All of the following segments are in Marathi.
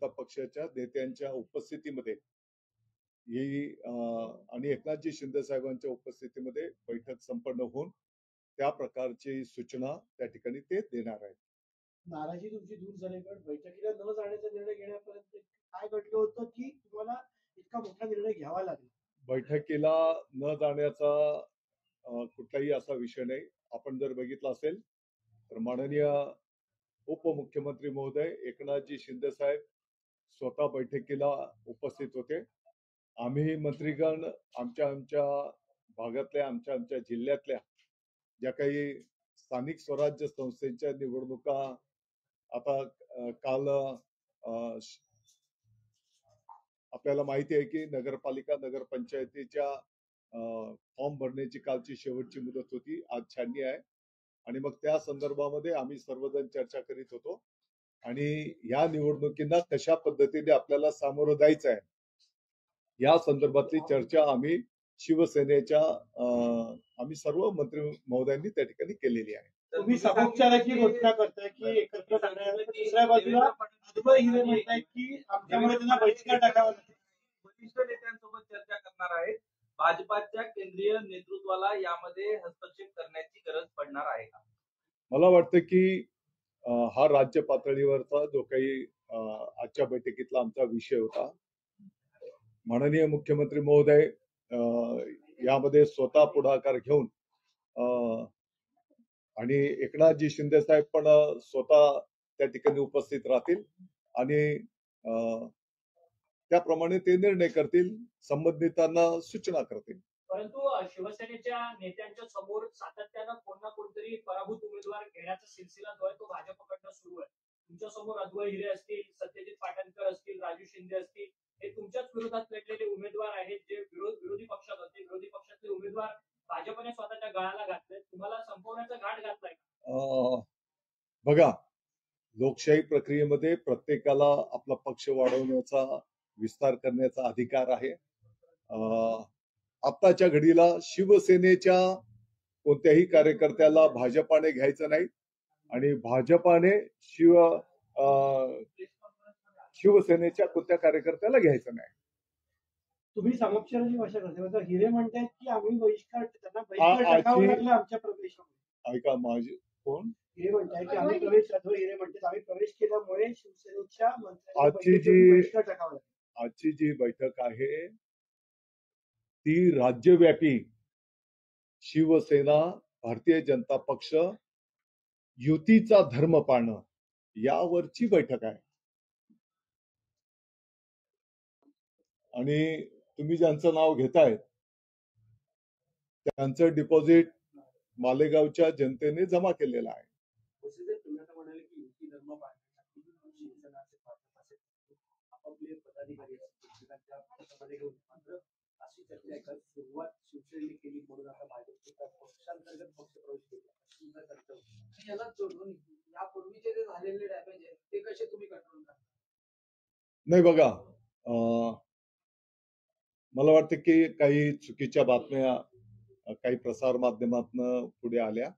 जनता पक्षाच्या नेत्यांच्या उपस्थितीमध्ये ही आणि एकनाथजी शिंदे साहेबांच्या उपस्थितीमध्ये बैठक संपन्न होऊन त्या प्रकारची सूचना त्या ठिकाणी ते देणार आहेत. नाराजी तुमची दूर झाल्यावर बैठकीला न जाण्याचा निर्णय घेण्यापर्यंत काय घडलं होतं की तुम्हाला इतका मोठा निर्णय घ्यावा लागला? बैठकीला न जाण्याचा कुठलाही असा विषय नाही. आपण जर बघितलं असेल तर माननीय उपमुख्यमंत्री महोदय एकनाथजी शिंदे साहेब स्वतः बैठकीला उपस्थित होते. आम्ही मंत्रीगण आमच्या भागातल्या आमच्या जिल्ह्यातल्या ज्या काही स्थानिक स्वराज्य संस्थेच्या निवडणुका आता काल आपल्याला माहिती आहे की नगरपालिका नगरपंचायतीच्या फॉर्म भरण्याची कालची शेवटची मुदत होती. आज 96 आहे आणि मग त्या संदर्भामध्ये आम्ही सर्वजण चर्चा करीत होतो आणि या निवडणुकींना कशा पद्धतीने आपल्याला सामोरं जायचं आहे या संदर्भातली चर्चा आम्ही शिवसेनेच्या आम्ही सर्व मंत्री महोदयांनी त्या ठिकाणी केलेली आहे. तुम्ही समोपचाराची घोषणा करताय की एकत्र करण्यात, दुसऱ्या बाजूला अद्वै हिरे म्हणतायत की आमच्यामुळे त्यांना बहिष्कार टाकावा लागेल. वरिष्ठ नेत्यांसोबत चर्चा करणार आहेत. भाजपाच्या केंद्रीय नेतृत्वाला यामध्ये हस्तक्षेप करण्याची गरज पडणार आहे का? मला वाटतं की हा राज्य पातळीवरचा जो काही आजच्या बैठकीतला आमचा विषय होता, माननीय मुख्यमंत्री महोदय यामध्ये स्वतः पुढाकार घेऊन आणि एकनाथजी शिंदे साहेब पण स्वतः त्या ठिकाणी उपस्थित राहतील आणि त्याप्रमाणे ते निर्णय करतील, संबंधितांना सूचना करतील. परंतु शिवसेनेच्या नेत्यांच्या समोर सातत्यानं कोण ना कोणतरी पराभूत उमेदवार घेण्याचा सिलसिला जो आहे तो भाजपकडनं सुरू आहे. तुमच्या समोर अद्वै हिरे असतील, सत्यजित पाटणकर असतील, राजू शिंदे असतील, हे तुमच्याच विरोधात लढलेले उमेदवार आहेत जे विरोधी पक्षात होते. विरोधी पक्षातले उमेदवार भाजपने स्वतःच्या गळाला घातले. तुम्हाला संपवण्याचा घाट घातलाय का? बघा, लोकशाही प्रक्रियेमध्ये प्रत्येकाला आपला पक्ष वाढवण्याचा विस्तार करण्याचा अधिकार आहे. आत्ताच्या घडीला शिवसेनेच्या कोणत्याही कार्यकर्त्याला भाजपाने घ्यायचं नाही आणि भाजपाने शिवसेनेच्या कोणत्या कार्यकर्त्याला घ्यायचं नाही. तुम्ही समोपचाराची भाषा करताय. हिरे म्हणतायत की आम्ही त्यांना बहिष्कार टाकावा लागला आमच्या प्रवेशामुळे. ऐका, माझे कोण हिरे म्हणताय की आम्ही प्रवेश अद्वै हिरे म्हणतात आम्ही प्रवेश केल्यामुळे शिवसेनेच्या आजची जी बैठक आहे ती राज्यव्यापी शिवसेना भारतीय जनता पक्ष युतीचा धर्म पाळणं यावरची बैठक आहे आणि तुम्ही ज्यांचं नाव घेतायत त्यांचं डिपॉझिट मालेगावच्या जनतेने जमा केलेलं आहे. नाही बघा, मला वाटतं की काही चुकीच्या बातम्या काही प्रसार माध्यमातून पुढे आल्या.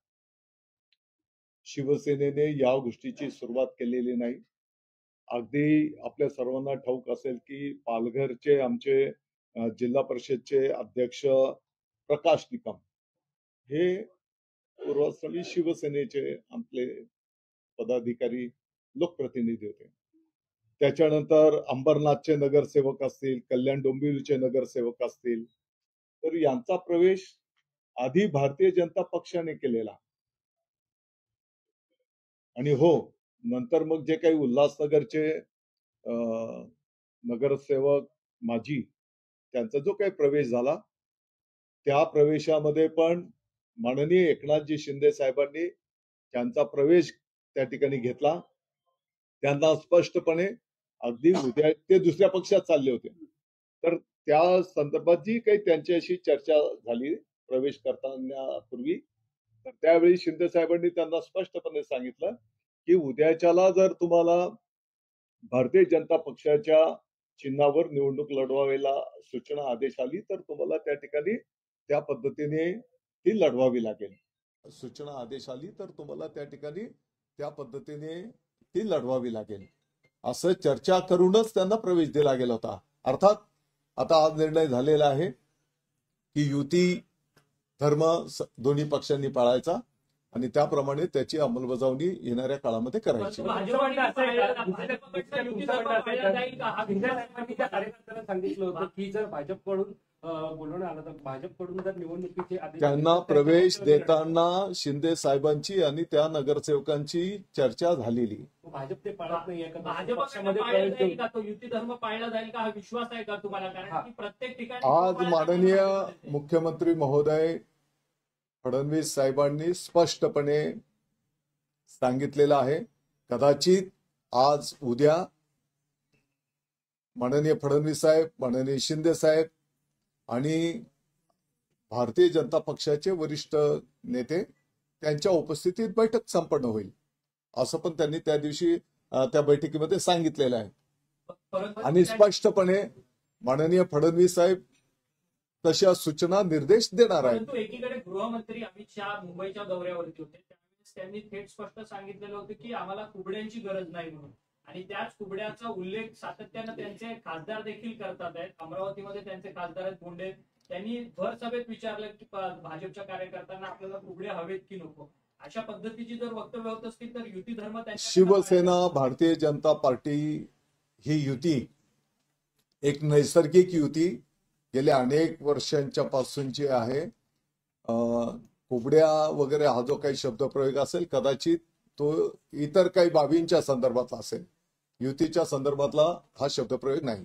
शिवसेनेने या गोष्टीची सुरुवात केलेली नाही. अगदी आपल्या सर्वांना ठाऊक असेल की पालघरचे आमचे जिल्हा परिषदचे अध्यक्ष प्रकाश निकम हे पूर्वस्थळी शिवसेनेचे आपले पदाधिकारी लोकप्रतिनिधी होते. त्याच्यानंतर अंबरनाथचे नगरसेवक असतील, कल्याण डोंबिवलीचे नगरसेवक असतील, तर यांचा प्रवेश आधी भारतीय जनता पक्षाने केलेला आणि हो, नंतर मग जे काही उल्हासनगरचे नगरसेवक माजी त्यांचा जो काही प्रवेश झाला त्या प्रवेशामध्ये पण माननीय एकनाथजी शिंदे साहेबांनी त्यांचा प्रवेश त्या ठिकाणी घेतला. त्यांना स्पष्टपणे अगदी उद्या ते दुसऱ्या पक्षात चालले होते तर त्या संदर्भात जी काही त्यांच्याशी चर्चा झाली प्रवेश करताना पूर्वी तर त्यावेळी शिंदे साहेबांनी त्यांना स्पष्टपणे सांगितलं की उद्याच्याला जर तुम्हाला भारतीय जनता पक्षाच्या चिन्हावर निवडणूक लढवायला सूचना आदेश आली तर तुम्हाला त्या ठिकाणी त्या पद्धतीने ती लढवावी लागेल. सूचना आदेश आली तर तुम्हाला त्या ठिकाणी त्या पद्धतीने ती लढवावी लागेल. असं चर्चा करूनच त्यांना प्रवेश दिला गेला होता. अर्थात आता आज निर्णय झालेला आहे की युती धर्म दोन्ही पक्षांनी पाळायचा आणि त्याप्रमाणे त्याची अंमलबजावणी येणाऱ्या काळामध्ये करायची. कार्यकर्त्यांना सांगितलं होतं की जर भाजपकडून बोलवणं आलं तर भाजपकडून जर निवडणुकीचे आदेश त्यांना प्रवेश देताना शिंदे साहेबांची आणि त्या नगरसेवकांची चर्चा झालेली. भाजप ते पाळत नाहीये का? भाजपमध्ये पाळला जाईल का? तो युती धर्म पाळला जाईल का? हा विश्वास आहे का तुम्हाला? कारण की प्रत्येक ठिकाणी आज माननीय मुख्यमंत्री महोदय फडणवीस साहेबांनी स्पष्टपणे सांगितलेलं आहे. कदाचित आज उद्या माननीय फडणवीस साहेब, माननीय शिंदे साहेब आणि भारतीय जनता पक्षाचे वरिष्ठ नेते त्यांच्या उपस्थितीत बैठक संपन्न होईल असं पण त्यांनी त्या दिवशी त्या बैठकीमध्ये सांगितलेलं आहे. आणि स्पष्टपणे माननीय फडणवीस साहेब तशा सूचना निर्देश देणार आहेत. परंतु एकीकडे गृहमंत्री अमित शहा मुंबईच्या दौऱ्यावरती होते, त्यावेळेस त्यांनी थेट स्पष्ट सांगितलेलं होतं की आम्हाला कुबड्यांची गरज नाही म्हणून. आणि त्याच कुबड्याचा उल्लेख सातत्यानं त्यांचे खासदार देखील करतात आहेत. अमरावतीमध्ये त्यांचे खासदार आहेत बोंडे. त्यांनी भर सभेत विचारलं की भाजपच्या कार्यकर्त्यांना आपल्याला कुबडे हवेत की नको. अशा पद्धतीची जर वक्तव्य होत असतील तर युती धर्म शिवसेना भारतीय जनता पार्टी ही युती एक नैसर्गिक युती गेल्या अनेक वर्षांच्या पासूनची आहे. कुबड्या वगैरे हा जो काही शब्दप्रयोग असेल कदाचित तो इतर काही बाबींच्या संदर्भातला असेल, युतीच्या संदर्भातला हा शब्दप्रयोग नाही.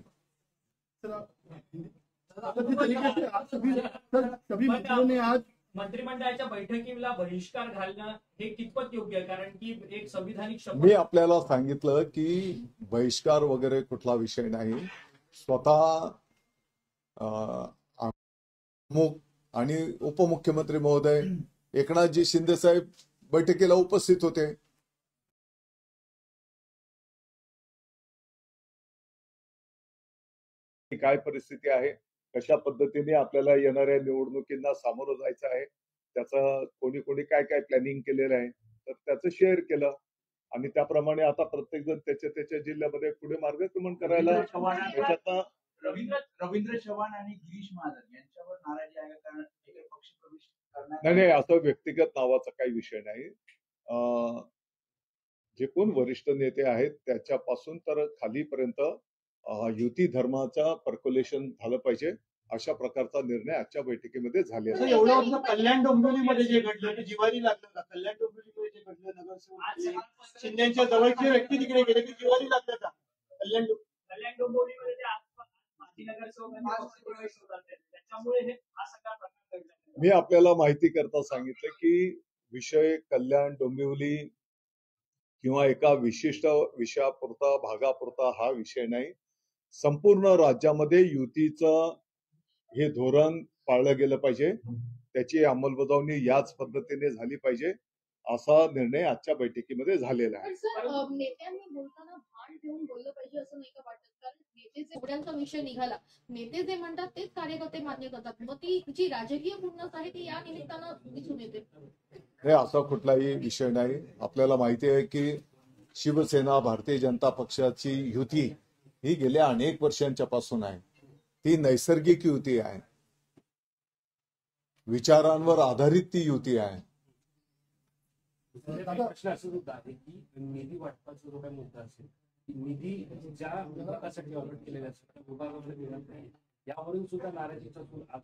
मंत्रिमंडळाच्या बैठकीला बहिष्कार घालणं हे कितपत योग्य आहे? कारण की एक संविधानिक शब्द मी आपल्याला सांगितलं की बहिष्कार वगैरे कुठला विषय नाही. स्वतः आणि उपमुख्यमंत्री महोदय एकनाथजी शिंदे साहेब बैठकीला उपस्थित होते. काय परिस्थिती आहे, कशा पद्धतीने आपल्याला येणाऱ्या निवडणुकींना सामोरं जायचं आहे, त्याचं कोणी कोणी काय काय प्लॅनिंग केलेलं आहे तर त्याचं शेअर केलं आणि त्याप्रमाणे आता प्रत्येक जण त्याच्या जिल्ह्यामध्ये पुढे मार्गक्रमण करायला त्याच्यात. रवींद्र चव्हाण आणि गिरीश महाजन यांच्यावर नाराजी आहे कारण पक्ष प्रवेश नाही, असं व्यक्तिगत नावाचा काही विषय नाही. जे कोण वरिष्ठ नेते आहेत त्याच्यापासून तर खालीपर्यंत युती धर्माचा पर्क्युलेशन झालं पाहिजे अशा प्रकारचा निर्णय आजच्या बैठकीमध्ये झालेला आहे. एवढं कल्याण डोंबिवलीमध्ये जे घडलं ते जिव्हारी लागलं का? कल्याण डोंबिवलीमध्ये जे घडलं नगरसेवक शिंदेच्या जवळची व्यक्ती तिकडे गेले की जिव्हारी लागलं का? कल्याण डोंबिवलीमध्ये त्याच्यामुळे हा सगळा प्रकार घडला. मी आपल्याला माहिती करता सांगितलं की विषय कल्याण डोंबिवली किंवा एका विशिष्ट विषयापुरता भागापुरता हा विषय नाही. संपूर्ण राज्यामध्ये युतीचं हे धोरण पाळलं गेलं पाहिजे, त्याची अंमलबजावणी याच पद्धतीने झाली पाहिजे असा निर्णय आजच्या बैठकीमध्ये झालेला आहे. नेत्यांनी बोलताना भान ठेवून बोललं पाहिजे असं नाही का वाटत? कारण नेते कुबड्यांचा विषय निघाला, नेते जे म्हणतात तेच कार्यकर्ते मान्य करतात, मग ती जी राजकीय पूर्णच आहे ती या निमित्तानं दिसून येते. हे असा कुठलाही विषय नाही. आपल्याला माहिती आहे की शिवसेना भारतीय जनता पक्षाची युती ही गेल्या अनेक वर्षांच्या पासून आहे. ती नैसर्गिक युती आहे, विचारांवर आधारित ती युती आहे. प्रश्न असं सुद्धा आहे की निधी वाटपाचा जो काही मुद्दा असेल, निधी ज्या विभागासाठी अलॉट केलेला असेल त्या विभागामध्ये मिळत नाही, यावरून सुद्धा नाराजीचा सूर आज.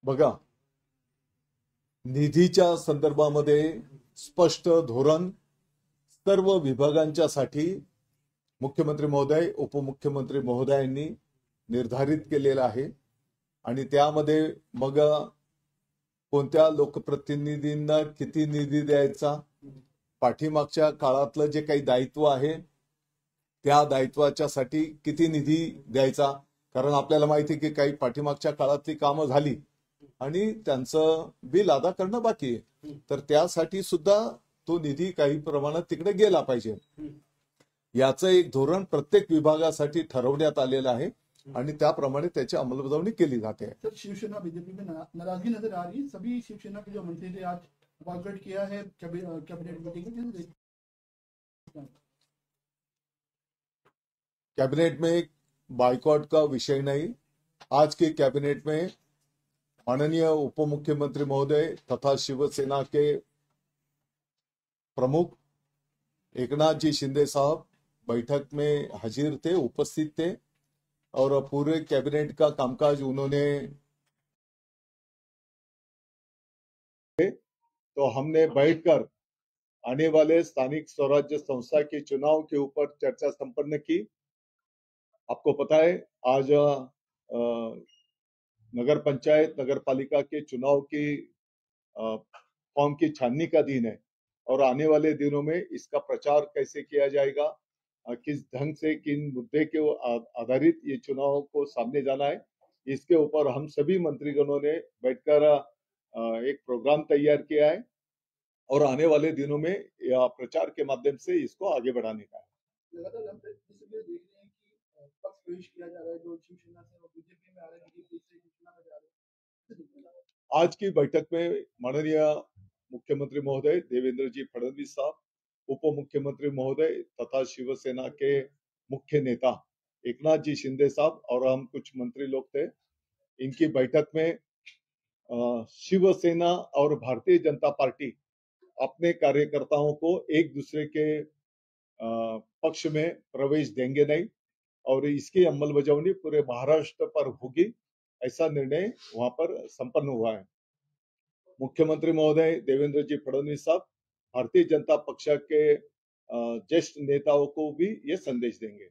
बघा, निधीच्या संदर्भामध्ये स्पष्ट धोरण सर्व विभागांच्या साठी मुख्यमंत्री महोदय उपमुख्यमंत्री महोदयांनी निर्धारित केलेलं आहे आणि त्यामध्ये मग कोणत्या लोकप्रतिनिधींना किती निधी द्यायचा, पाठीमागच्या काळातलं जे काही दायित्व आहे त्या दायित्वाच्या साठी किती निधी द्यायचा. कारण आपल्याला माहिती की काही पाठीमागच्या काळातली कामं झाली आणि त्यांचं बिल अदा करणं बाकी आहे, तर त्यासाठी सुद्धा तो निधी काही प्रमाणात तिकडे गेला पाहिजे. याचं एक धोरण प्रत्येक विभागासाठी ठरवण्यात आलेलं आहे आणि त्याप्रमाणे त्याची अंमलबजावणी केली जाते. सर, शिवसेना बीजेपी में नाराजगी नजर आ रही है. सभी शिवसेना के जो मंत्री थे आज वाकआउट किया है कैबिनेट मीटिंग में. कैबिनेट में बाइकॉट का विषय नहीं। आज के कैबिनेट में माननीय उप मुख्यमंत्री महोदय तथा शिवसेना के प्रमुख एकनाथ जी शिंदे साहब बैठक में हाजिर थे, उपस्थित थे और पूरे कैबिनेट का कामकाज उन्होंने, तो हमने बैठकर आने वाले स्थानिक स्वराज्य संस्था के चुनाव के ऊपर चर्चा संपन्न की। आपको पता है आज नगर पंचायत नगर पालिका के चुनाव की फॉर्म की छाननी का दिन है और आने वाले दिनों में इसका प्रचार कैसे किया जाएगा, किस ढंग से किन मुद्दे के आधारित ये चुनाव को सामने जाना है, इसके ऊपर हम सभी मंत्रीगणों ने बैठकर एक प्रोग्राम तैयार किया है और आने वाले दिनों में या प्रचार के माध्यम से इसको आगे बढ़ाने का है। लगातार हम इसलिए देख रहे हैं कि पक्ष पेश किया जा रहा है जो शिवसेना से और बीजेपी में आ रहे हैं, बीजेपी से घोषणा में जा रहे हैं। आज की बैठक में माननीय मुख्यमंत्री महोदय देवेंद्र जी फडणवीस साहब, उप मुख्यमंत्री महोदय तथा शिवसेना के मुख्य नेता एकनाथ जी शिंदे साहब और हम कुछ मंत्री लोग थे। इनकी बैठक में शिवसेना और भारतीय जनता पार्टी अपने कार्यकर्ताओं को एक दूसरे के पक्ष में प्रवेश देंगे नहीं और इसकी अंमलबजावनी पूरे महाराष्ट्र पर होगी, ऐसा निर्णय वहां पर संपन्न हुआ है। मुख्यमंत्री महोदय देवेंद्र जी फडणवीस साहब भारतीय जनता पक्ष के ज्येष्ठ नेताओं को भी ये संदेश देंगे।